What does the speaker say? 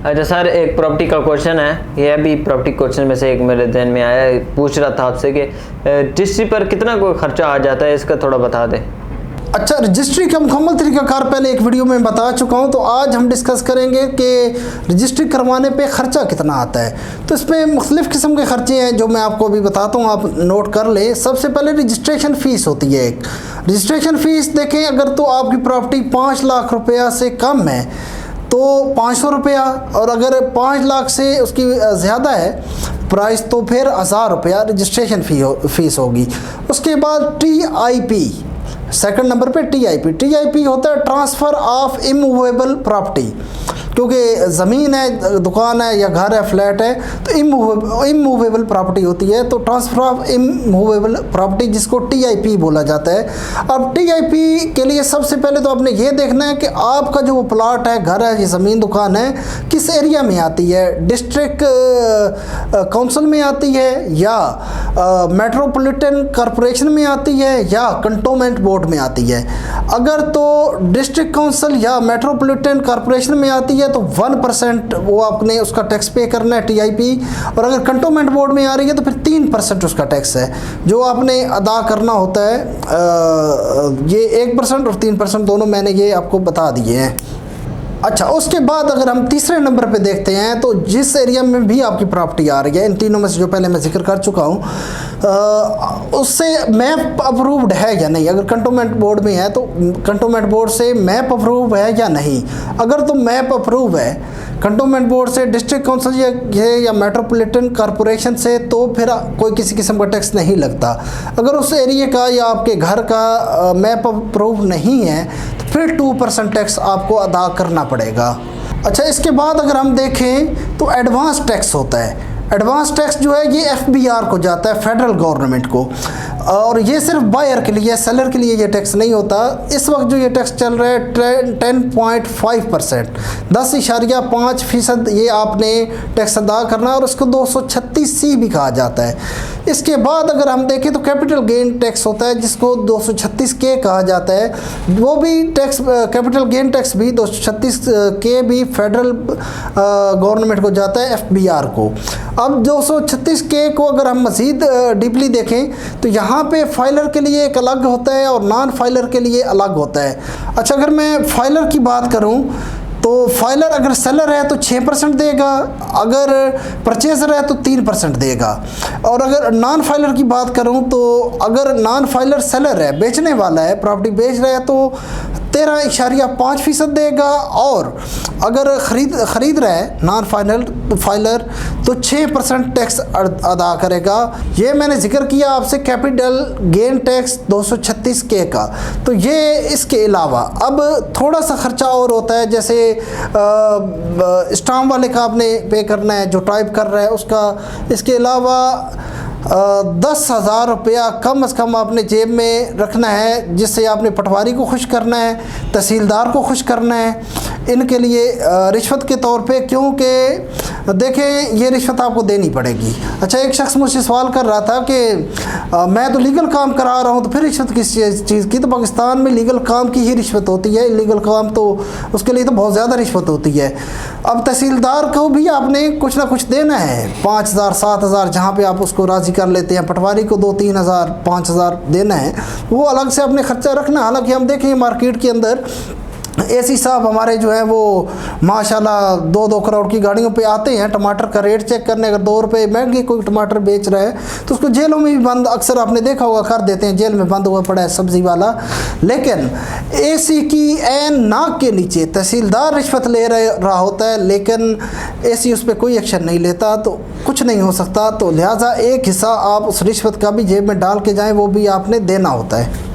अच्छा सर, एक प्रॉपर्टी का क्वेश्चन है, ये भी प्रॉपर्टी क्वेश्चन में से एक मेरे ध्यान में आया, पूछ रहा था आपसे कि रजिस्ट्री पर कितना कोई खर्चा आ जाता है, इसका थोड़ा बता दें। अच्छा, रजिस्ट्री का मुकम्मल तरीक़ाकार पहले एक वीडियो में बता चुका हूं, तो आज हम डिस्कस करेंगे कि रजिस्ट्री करवाने पे ख़र्चा कितना आता है। तो इसमें मुख्तलिफ़ किस्म के ख़र्चे हैं जो मैं आपको अभी बताता हूं, आप नोट कर लें। सबसे पहले रजिस्ट्रेशन फ़ीस होती है। एक रजिस्ट्रेशन फ़ीस देखें, अगर तो आपकी प्रॉपर्टी 5 लाख रुपया से कम है तो 500 रुपया, और अगर 5 लाख से उसकी ज़्यादा है प्राइस तो फिर 1000 रुपया रजिस्ट्रेशन फ़ीस होगी। उसके बाद TIP, सेकंड नंबर पे TIP होता है ट्रांसफ़र ऑफ इमूवेबल प्रॉपर्टी। क्योंकि ज़मीन है, दुकान है या घर है, फ्लैट है, तो इमूवेबल प्रॉपर्टी होती है, तो ट्रांसफ़र ऑफ इमूवेबल प्रॉपर्टी जिसको TIP बोला जाता है। अब TIP के लिए सबसे पहले तो आपने ये देखना है कि आपका जो प्लाट है, घर है, ये ज़मीन दुकान है, किस एरिया में आती है, डिस्ट्रिक्ट काउंसिल में आती है या मेट्रोपॉलिटन कॉरपोरेशन में आती है या कंटोनमेंट बोर्ड में आती है। अगर तो डिस्ट्रिक्ट काउंसिल या मेट्रोपॉलिटन कॉरपोरेशन में आती है तो 1% वो आपने उसका टैक्स पे करना है TIP, और अगर कंटोनमेंट बोर्ड में आ रही है तो फिर 3% उसका टैक्स है जो आपने अदा करना होता है। ये 1% और 3% दोनों मैंने ये आपको बता दिए हैं। अच्छा, उसके बाद अगर हम तीसरे नंबर पे देखते हैं तो जिस एरिया में भी आपकी प्रॉपर्टी आ रही है, इन तीनों में से जो पहले मैं जिक्र कर चुका हूँ, उससे मैप अप्रूव्ड है या नहीं। अगर कंटोनमेंट बोर्ड में है तो कंटोनमेंट बोर्ड से मैप अप्रूव है या नहीं। अगर तो मैप अप्रूव है कंटोनमेंट बोर्ड से, डिस्ट्रिक्ट काउंसिल या मेट्रोपॉलिटन कॉरपोरेशन से, तो फिर कोई किसी किस्म का टैक्स नहीं लगता। अगर उस एरिया का या आपके घर का मैप अप्रूव नहीं है तो फिर 2% टैक्स आपको अदा करना पड़ेगा। अच्छा, इसके बाद अगर हम देखें तो एडवांस टैक्स होता है। एडवांस टैक्स जो है ये FBR को जाता है, फेडरल गवर्नमेंट को, और ये सिर्फ बायर के लिए, सेलर के लिए ये टैक्स नहीं होता। इस वक्त जो ये टैक्स चल रहा है 10.5%, 10.5% ये आपने टैक्स अदा करना है, और उसको 236C भी कहा जाता है। इसके बाद अगर हम देखें तो कैपिटल गेन टैक्स होता है जिसको 236K कहा जाता है। वो भी टैक्स, कैपिटल गेन टैक्स भी 236K भी फेडरल गवर्नमेंट को जाता है, FBR को। अब 236K को अगर हम मज़ीद डीपली देखें तो यहाँ पे फाइलर के लिए एक अलग होता है और नॉन फाइलर के लिए अलग होता है। अच्छा, अगर मैं फाइलर की बात करूँ तो फाइलर अगर सेलर है तो 6% देगा, अगर परचेजर है तो 3% देगा। और अगर नॉन फाइलर की बात करूं तो अगर नॉन फाइलर सेलर है, बेचने वाला है, प्रॉपर्टी बेच रहा है, तो 13.5% देगा, और अगर खरीद रहा है नॉन फाइलर तो 6% टैक्स अदा करेगा। ये मैंने जिक्र किया आपसे कैपिटल गेन टैक्स 236K का। तो ये इसके अलावा अब थोड़ा सा ख़र्चा और होता है, जैसे स्टाम्प वाले का आपने पे करना है, जो टाइप कर रहा है उसका। इसके अलावा 10,000 रुपया कम से कम आपने जेब में रखना है, जिससे आपने पटवारी को खुश करना है, तहसीलदार को खुश करना है, इनके लिए रिश्वत के तौर पे, क्योंकि देखें ये रिश्वत आपको देनी पड़ेगी। अच्छा, एक शख्स मुझसे सवाल कर रहा था कि मैं तो लीगल काम करा रहा हूँ तो फिर रिश्वत किस चीज़ की? तो पाकिस्तान में लीगल काम की ही रिश्वत होती है, इलीगल काम तो उसके लिए तो बहुत ज़्यादा रिश्वत होती है। अब तहसीलदार को भी आपने कुछ ना कुछ देना है, 5,000 7,000 जहाँ पे आप उसको राज़ी कर लेते हैं, पटवारी को 2-3 हज़ार 5,000 देना है, वो अलग से अपने खर्चा रखना। हालांकि हम देखें मार्केट के अंदर AC साहब हमारे जो है वो माशाल्लाह 2-2 करोड़ की गाड़ियों पे आते हैं टमाटर का रेट चेक करने। अगर 2 रुपये महंगे कोई टमाटर बेच रहा है तो उसको जेलों में भी बंद, अक्सर आपने देखा होगा, कर देते हैं, जेल में बंद हुआ पड़ा है सब्ज़ी वाला। लेकिन AC की ऐन नाक के नीचे तहसीलदार रिश्वत ले रहा होता है, लेकिन AC उस पर कोई एक्शन नहीं लेता, तो कुछ नहीं हो सकता। तो लिहाजा एक हिस्सा आप उस रिश्वत का भी जेब में डाल के जाएँ, वो भी आपने देना होता है।